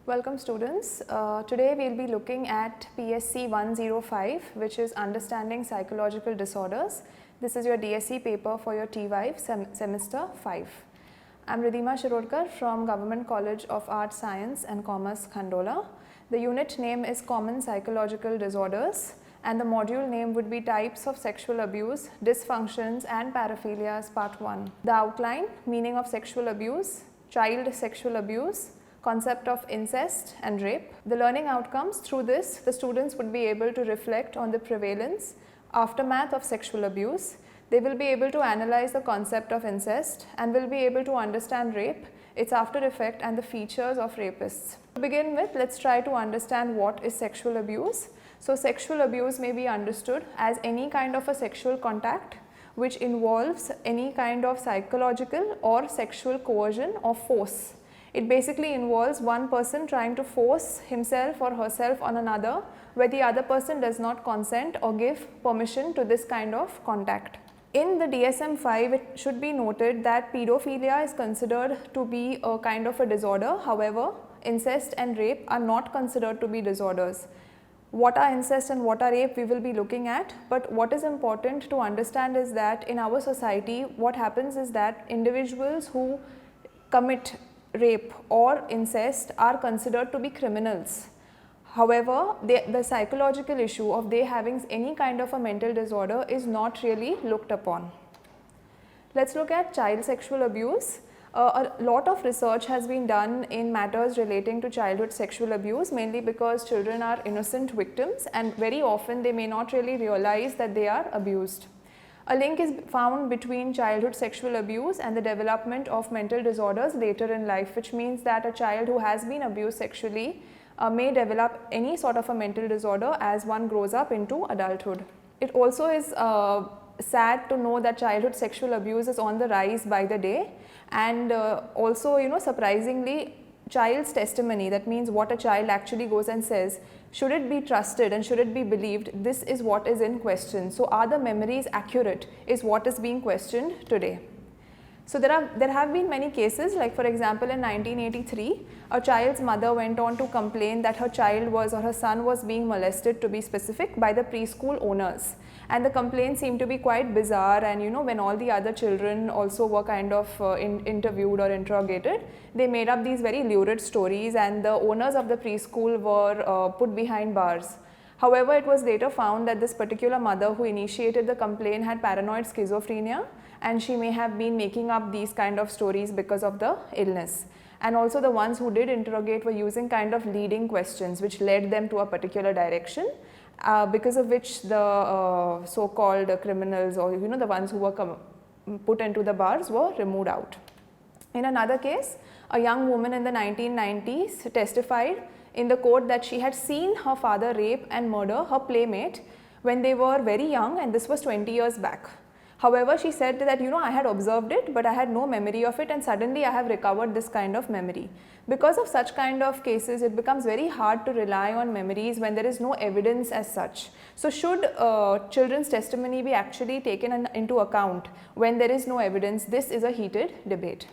Welcome students. Today we will be looking at PSC 105, which is Understanding Psychological Disorders. This is your DSC paper for your TY semester 5. I am Ridhima Shirodkar from Government College of Arts, Science and Commerce, Khandola. The unit name is Common Psychological Disorders and the module name would be Types of Sexual Abuse, Dysfunctions and Paraphilias Part 1. The outline, meaning of sexual abuse, child sexual abuse, concept of incest and rape. The learning outcomes: through this, the students would be able to reflect on the prevalence, aftermath of sexual abuse. They will be able to analyze the concept of incest and will be able to understand rape, its after effect and the features of rapists. To begin with, let's try to understand what is sexual abuse. So, sexual abuse may be understood as any kind of a sexual contact which involves any kind of psychological or sexual coercion or force. It basically involves one person trying to force himself or herself on another where the other person does not consent or give permission to this kind of contact. In the DSM-5, it should be noted that pedophilia is considered to be a kind of a disorder. However, incest and rape are not considered to be disorders. What are incest and what are rape we will be looking at, but what is important to understand is that in our society what happens is that individuals who commit rape or incest are considered to be criminals. However, the psychological issue of they having any kind of a mental disorder is not really looked upon. Let's look at child sexual abuse. A lot of research has been done in matters relating to childhood sexual abuse, mainly because children are innocent victims and very often they may not really realize that they are abused. A link is found between childhood sexual abuse and the development of mental disorders later in life, which means that a child who has been abused sexually may develop any sort of a mental disorder as one grows up into adulthood. It also is sad to know that childhood sexual abuse is on the rise by the day, and also surprisingly child's testimony, that means what a child actually goes and says, should it be trusted and should it be believed, this is what is in question. So, are the memories accurate is what is being questioned today. So, there have been many cases, like for example in 1983 a child's mother went on to complain that her child was or her son was being molested, to be specific, by the preschool owners, and the complaint seemed to be quite bizarre, and when all the other children also were kind of interviewed or interrogated, they made up these very lurid stories and the owners of the preschool were put behind bars. However, it was later found that this particular mother who initiated the complaint had paranoid schizophrenia and she may have been making up these kind of stories because of the illness. And also the ones who did interrogate were using kind of leading questions which led them to a particular direction, because of which the so-called criminals or the ones who were put into the bars were removed out. In another case, a young woman in the 1990s testified in the court that she had seen her father rape and murder her playmate when they were very young, and this was 20 years back. However, she said that I had observed it but I had no memory of it, and suddenly I have recovered this kind of memory. Because of such kind of cases, it becomes very hard to rely on memories when there is no evidence as such. So, should children's testimony be actually taken into account when there is no evidence? This is a heated debate.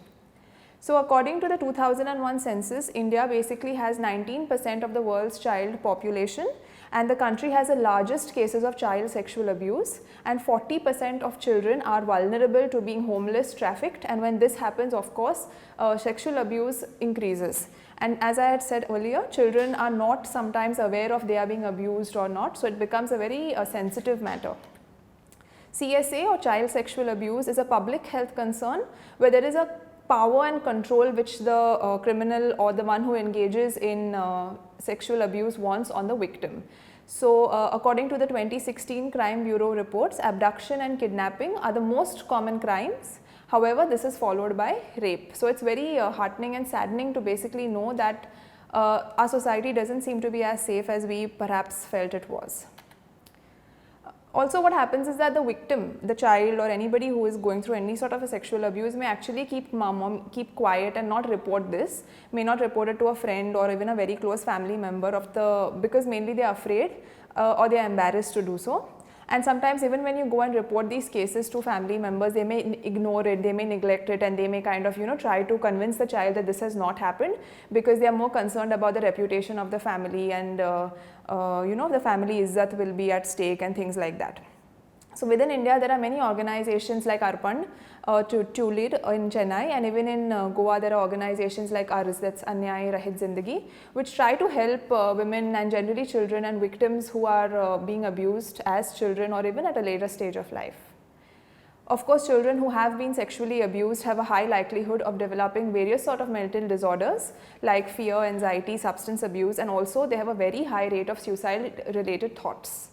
So, according to the 2001 census, India basically has 19% of the world's child population, and the country has the largest cases of child sexual abuse, and 40% of children are vulnerable to being homeless, trafficked, and when this happens, of course, sexual abuse increases. And as I had said earlier, children are not sometimes aware of they are being abused or not, so it becomes a very sensitive matter. CSA, or child sexual abuse, is a public health concern where there is a power and control which the criminal or the one who engages in sexual abuse wants on the victim. So, according to the 2016 Crime Bureau reports, abduction and kidnapping are the most common crimes. However, this is followed by rape. So, it's very heartening and saddening to basically know that our society doesn't seem to be as safe as we perhaps felt it was. Also, what happens is that the victim, the child or anybody who is going through any sort of a sexual abuse may actually keep quiet and not report this, may not report it to a friend or even a very close family member because mainly they are afraid or they are embarrassed to do so. And sometimes even when you go and report these cases to family members, they may ignore it, they may neglect it, and they may kind of try to convince the child that this has not happened, because they are more concerned about the reputation of the family, and the family izzat will be at stake and things like that. So within India, there are many organizations like Arpan, Tulid in Chennai, and even in Goa, there are organizations like ARZ, that's Anyay Rahit Zindagi, which try to help women and generally children and victims who are being abused as children or even at a later stage of life. Of course, children who have been sexually abused have a high likelihood of developing various sort of mental disorders like fear, anxiety, substance abuse, and also they have a very high rate of suicide-related thoughts.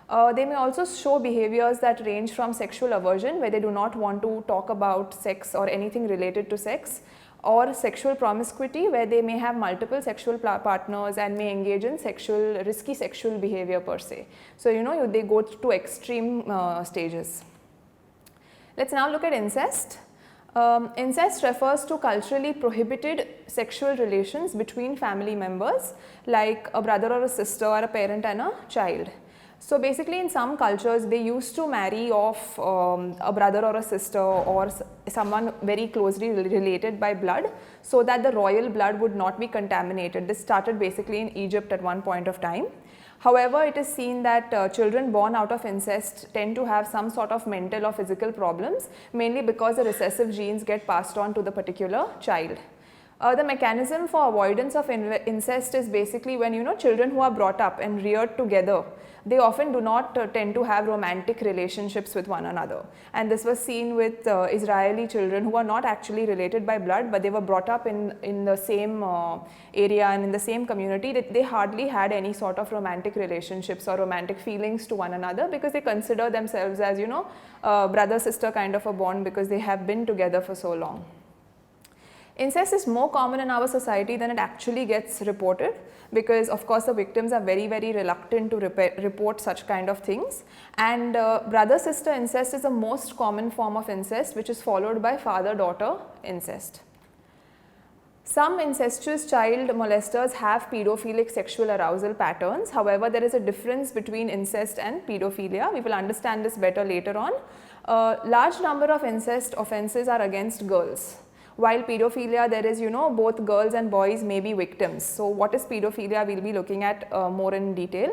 They may also show behaviors that range from sexual aversion, where they do not want to talk about sex or anything related to sex, or sexual promiscuity, where they may have multiple sexual partners and may engage in risky sexual behavior per se. So, they go to extreme stages. Let's now look at incest. Incest refers to culturally prohibited sexual relations between family members, like a brother or a sister or a parent and a child. So basically in some cultures, they used to marry off a brother or a sister or someone very closely related by blood, so that the royal blood would not be contaminated. This started basically in Egypt at one point of time. However, it is seen that children born out of incest tend to have some sort of mental or physical problems, mainly because the recessive genes get passed on to the particular child. The mechanism for avoidance of incest is basically when children who are brought up and reared together, they often do not tend to have romantic relationships with one another. And this was seen with Israeli children who are not actually related by blood, but they were brought up in the same area and in the same community. They hardly had any sort of romantic relationships or romantic feelings to one another, because they consider themselves as brother-sister kind of a bond, because they have been together for so long. Incest is more common in our society than it actually gets reported, because of course the victims are very, very reluctant to report such kind of things. And brother-sister incest is the most common form of incest, which is followed by father-daughter incest. Some incestuous child molesters have pedophilic sexual arousal patterns. However, there is a difference between incest and pedophilia. We will understand this better later on. A large number of incest offences are against girls. While pedophilia, there is, both girls and boys may be victims. So what is pedophilia, we'll be looking at more in detail.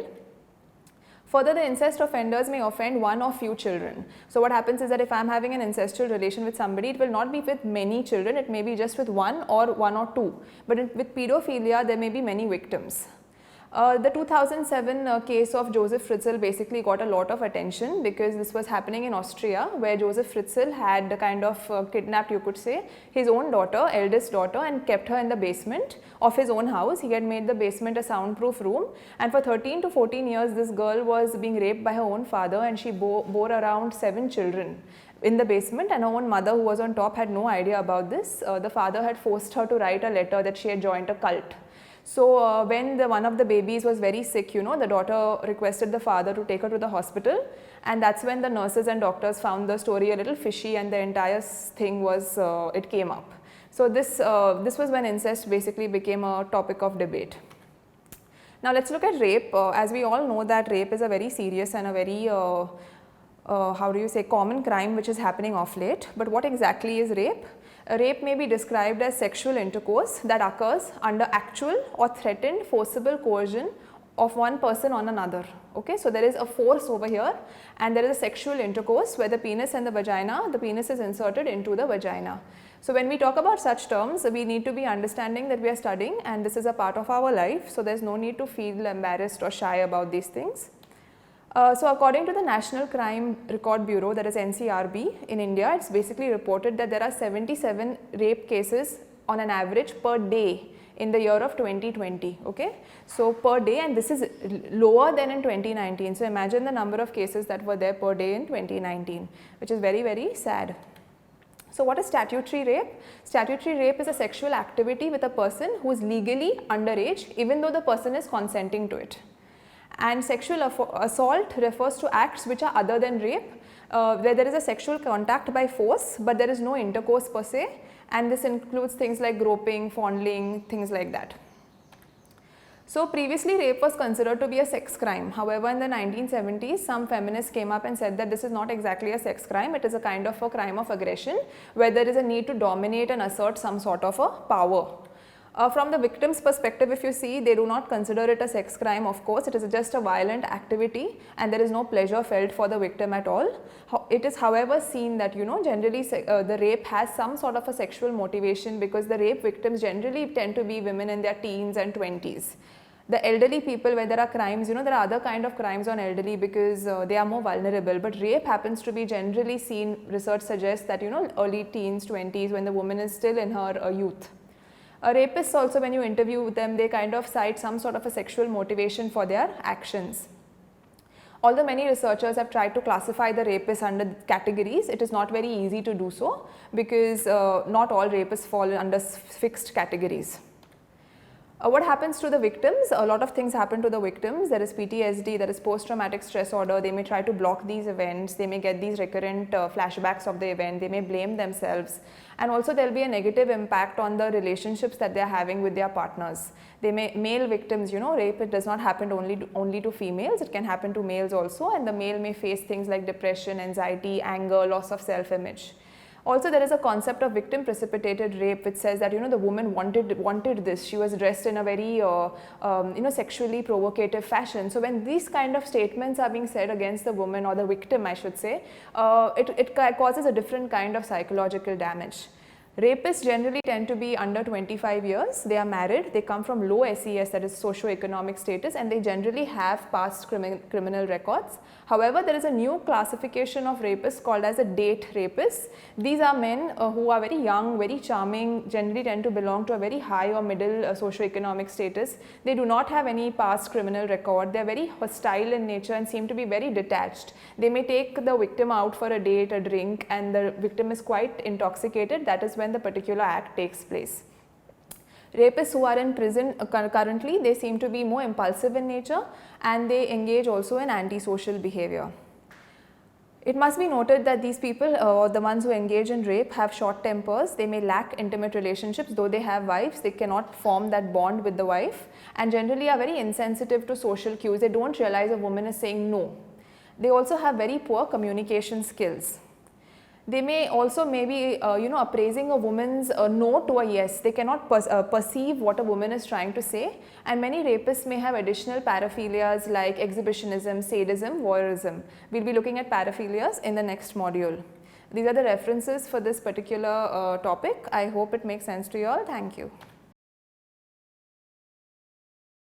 Further, the incest offenders may offend one or few children. So what happens is that if I'm having an incestual relation with somebody, it will not be with many children, it may be just with one or two. But with pedophilia, there may be many victims. The 2007 case of Joseph Fritzl basically got a lot of attention, because this was happening in Austria, where Joseph Fritzl had kind of kidnapped, you could say, his own daughter, eldest daughter, and kept her in the basement of his own house. He had made the basement a soundproof room, and for 13 to 14 years this girl was being raped by her own father, and she bore around 7 children in the basement, and her own mother, who was on top, had no idea about this. The father had forced her to write a letter that she had joined a cult. So when one of the babies was very sick, the daughter requested the father to take her to the hospital, and that's when the nurses and doctors found the story a little fishy, and the entire thing was, it came up. So this was when incest basically became a topic of debate. Now let's look at rape. As we all know that rape is a very serious and a very common crime which is happening off late. But what exactly is rape? Rape may be described as sexual intercourse that occurs under actual or threatened forcible coercion of one person on another. Okay, so there is a force over here, and there is a sexual intercourse where the penis and the penis is inserted into the vagina. So when we talk about such terms, we need to be understanding that we are studying and this is a part of our life, so there is no need to feel embarrassed or shy about these things. So according to the National Crime Record Bureau, that is NCRB in India, it's basically reported that there are 77 rape cases on an average per day in the year of 2020, okay. So per day, and this is lower than in 2019. So imagine the number of cases that were there per day in 2019, which is very, very sad. So what is statutory rape? Statutory rape is a sexual activity with a person who is legally underage, even though the person is consenting to it. And sexual assault refers to acts which are other than rape, where there is a sexual contact by force, but there is no intercourse per se, and this includes things like groping, fondling, things like that. So previously rape was considered to be a sex crime. However, in the 1970s, some feminists came up and said that this is not exactly a sex crime, it is a kind of a crime of aggression where there is a need to dominate and assert some sort of a power. From the victim's perspective, if you see, they do not consider it a sex crime, of course, it is just a violent activity and there is no pleasure felt for the victim at all. It is however seen that, you know, generally the rape has some sort of a sexual motivation because the rape victims generally tend to be women in their teens and 20s. The elderly people, where there are crimes, you know, there are other kind of crimes on elderly because they are more vulnerable, but rape happens to be generally seen, research suggests that, you know, early teens, 20s, when the woman is still in her youth. Rapists also, when you interview them, they kind of cite some sort of a sexual motivation for their actions. Although many researchers have tried to classify the rapists under categories, it is not very easy to do so because not all rapists fall under fixed categories. What happens to the victims? A lot of things happen to the victims. There is PTSD, there is post-traumatic stress order. They may try to block these events. They may get these recurrent flashbacks of the event. They may blame themselves. And also there will be a negative impact on the relationships that they are having with their partners. They may, male victims, you know, rape, it does not happen only to females. It can happen to males also, and the male may face things like depression, anxiety, anger, loss of self-image. Also, there is a concept of victim precipitated rape which says that, you know, the woman wanted this. She was dressed in a very you know, sexually provocative fashion. So when these kind of statements are being said against the woman, or the victim I should say, it causes a different kind of psychological damage. Rapists generally tend to be under 25 years, they are married, they come from low SES, that is socio-economic status, and they generally have past criminal records. However, there is a new classification of rapists called as a date rapists. These are men who are very young, very charming, generally tend to belong to a very high or middle socio-economic status. They do not have any past criminal record, they are very hostile in nature and seem to be very detached. They may take the victim out for a date, a drink, and the victim is quite intoxicated. That is when the particular act takes place. Rapists who are in prison currently, they seem to be more impulsive in nature and they engage also in antisocial behavior. It must be noted that these people, or the ones who engage in rape, have short tempers. They may lack intimate relationships, though they have wives, they cannot form that bond with the wife, and generally are very insensitive to social cues. They don't realize a woman is saying no. They also have very poor communication skills. They may also maybe you know, appraising a woman's no to a yes. They cannot perceive what a woman is trying to say, and many rapists may have additional paraphilias like exhibitionism, sadism, voyeurism. We will be looking at paraphilias in the next module. These are the references for this particular topic. I hope it makes sense to you all. Thank you.